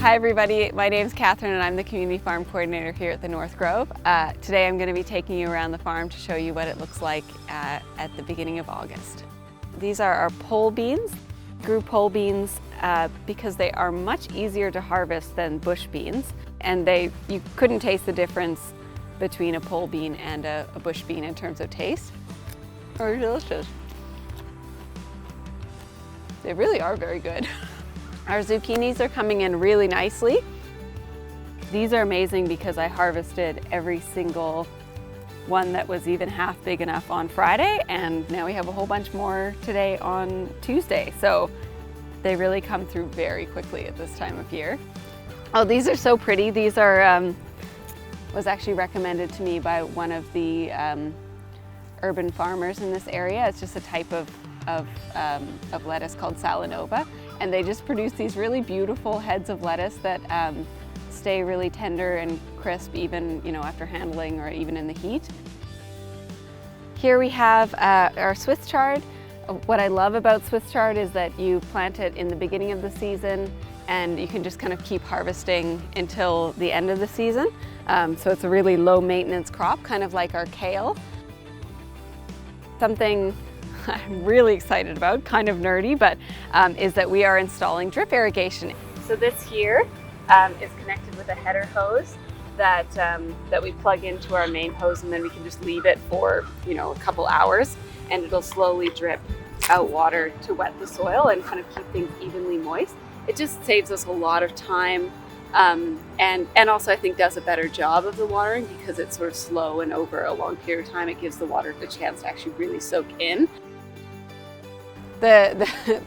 Hi everybody, my name's Catherine and I'm the Community Farm Coordinator here at the North Grove. Today I'm going to be taking you around the farm to show you what it looks like at the beginning of August. These are our pole beans. Grew pole beans because they are much easier to harvest than bush beans, and you couldn't taste the difference between a pole bean and a bush bean in terms of taste. They're delicious. They really are very good. Our zucchinis are coming in really nicely. These are amazing because I harvested every single one that was even half big enough on Friday, and now we have a whole bunch more today on Tuesday. So they really come through very quickly at this time of year. Oh, these are so pretty. These are was actually recommended to me by one of the urban farmers in this area. It's just a type of lettuce called Salanova, and they just produce these really beautiful heads of lettuce that stay really tender and crisp even after handling or even in the heat. Here we have our Swiss chard. What I love about Swiss chard is that you plant it in the beginning of the season and you can just kind of keep harvesting until the end of the season. So it's a really low maintenance crop, kind of like our kale. Something I'm really excited about, kind of nerdy, but is that we are installing drip irrigation. So this here is connected with a header hose that we plug into our main hose, and then we can just leave it for a couple hours, and it'll slowly drip out water to wet the soil and kind of keep things evenly moist. It just saves us a lot of time, and also I think does a better job of the watering because it's sort of slow, and over a long period of time it gives the water the chance to actually really soak in.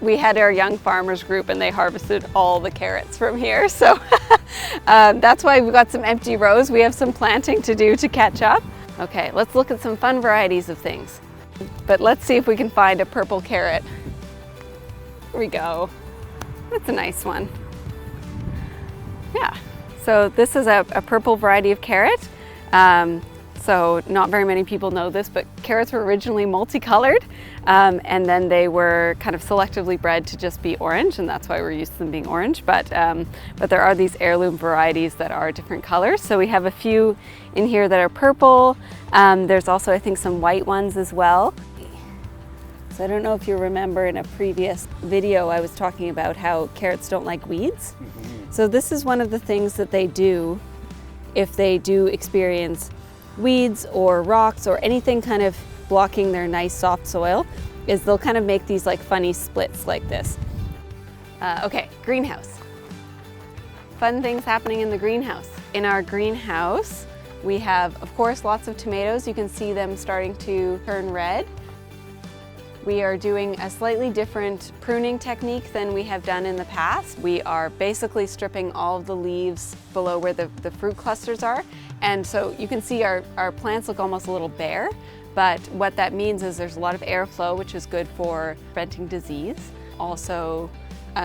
We had our young farmers group and they harvested all the carrots from here, so that's why we've got some empty rows. We have some planting to do to catch up. Okay, let's look at some fun varieties of things. But let's see if we can find a purple carrot. Here we go. That's a nice one. Yeah, so this is a purple variety of carrot. So not very many people know this, but carrots were originally multicolored, and then they were kind of selectively bred to just be orange, and that's why we're used to them being orange. But there are these heirloom varieties that are different colors. So we have a few in here that are purple. There's also, I think, some white ones as well. So I don't know if you remember in a previous video I was talking about how carrots don't like weeds. Mm-hmm. So this is one of the things that they do if they do experience weeds or rocks or anything kind of blocking their nice soft soil, is they'll kind of make these like funny splits like this. Okay, greenhouse. Fun things happening in the greenhouse. In our greenhouse, we have, of course, lots of tomatoes. You can see them starting to turn red. We are doing a slightly different pruning technique than we have done in the past. We are basically stripping all of the leaves below where the fruit clusters are. And so you can see our plants look almost a little bare, but what that means is there's a lot of airflow, which is good for preventing disease. Also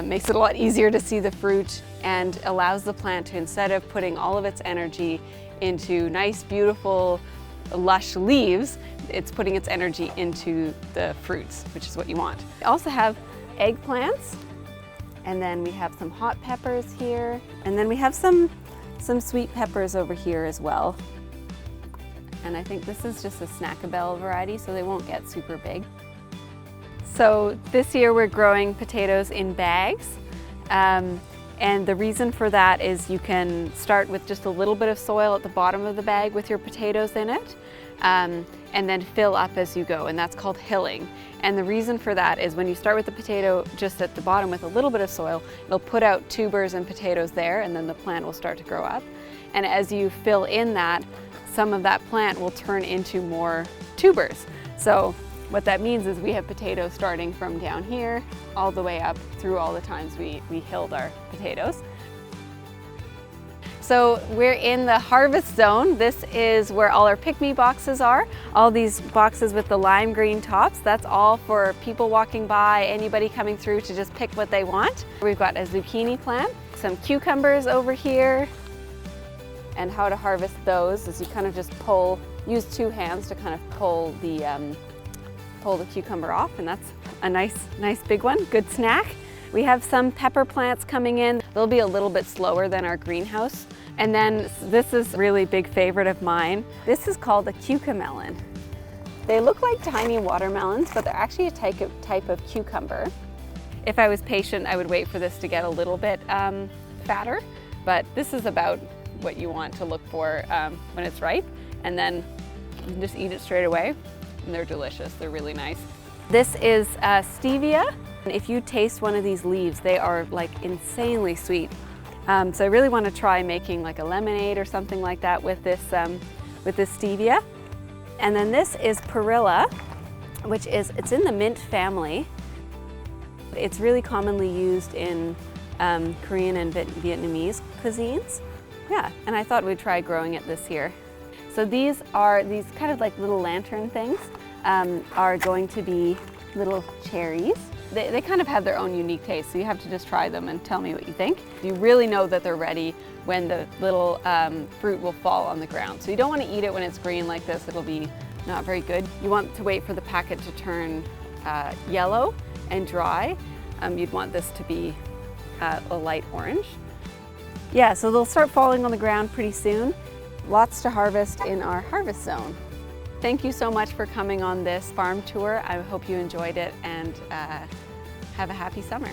makes it a lot easier to see the fruit and allows the plant to, instead of putting all of its energy into nice, beautiful, lush leaves, it's putting its energy into the fruits, which is what you want. We also have eggplants, and then we have some hot peppers here, and then we have some sweet peppers over here as well. And I think this is just a Snackabelle variety, so they won't get super big. So this year we're growing potatoes in bags. And the reason for that is you can start with just a little bit of soil at the bottom of the bag with your potatoes in it, and then fill up as you go, and that's called hilling. And the reason for that is when you start with the potato just at the bottom with a little bit of soil, it'll put out tubers and potatoes there, and then the plant will start to grow up. And as you fill in that, some of that plant will turn into more tubers. So what that means is we have potatoes starting from down here all the way up through all the times we hilled our potatoes. So we're in the harvest zone. This is where all our pick-me boxes are. All these boxes with the lime green tops, that's all for people walking by, anybody coming through to just pick what they want. We've got a zucchini plant, some cucumbers over here, and how to harvest those is you kind of just use two hands to kind of pull the cucumber off, and that's a nice big one, good snack. We have some pepper plants coming in. They'll be a little bit slower than our greenhouse. And then this is a really big favorite of mine. This is called a cucamelon. They look like tiny watermelons, but they're actually a type of cucumber. If I was patient, I would wait for this to get a little bit fatter, but this is about what you want to look for when it's ripe. And then you can just eat it straight away, and they're delicious. They're really nice. This is stevia. If you taste one of these leaves, they are like insanely sweet. So I really want to try making like a lemonade or something like that with this stevia. And then this is perilla, which is, it's in the mint family. It's really commonly used in Korean and Vietnamese cuisines. Yeah, and I thought we'd try growing it this year. So these kind of like little lantern things are going to be little cherries. They kind of have their own unique taste, so you have to just try them and tell me what you think. You really know that they're ready when the little fruit will fall on the ground. So you don't want to eat it when it's green like this. It'll be not very good. You want to wait for the packet to turn yellow and dry. You'd want this to be a light orange. Yeah, so they'll start falling on the ground pretty soon. Lots to harvest in our harvest zone. Thank you so much for coming on this farm tour. I hope you enjoyed it, and have a happy summer.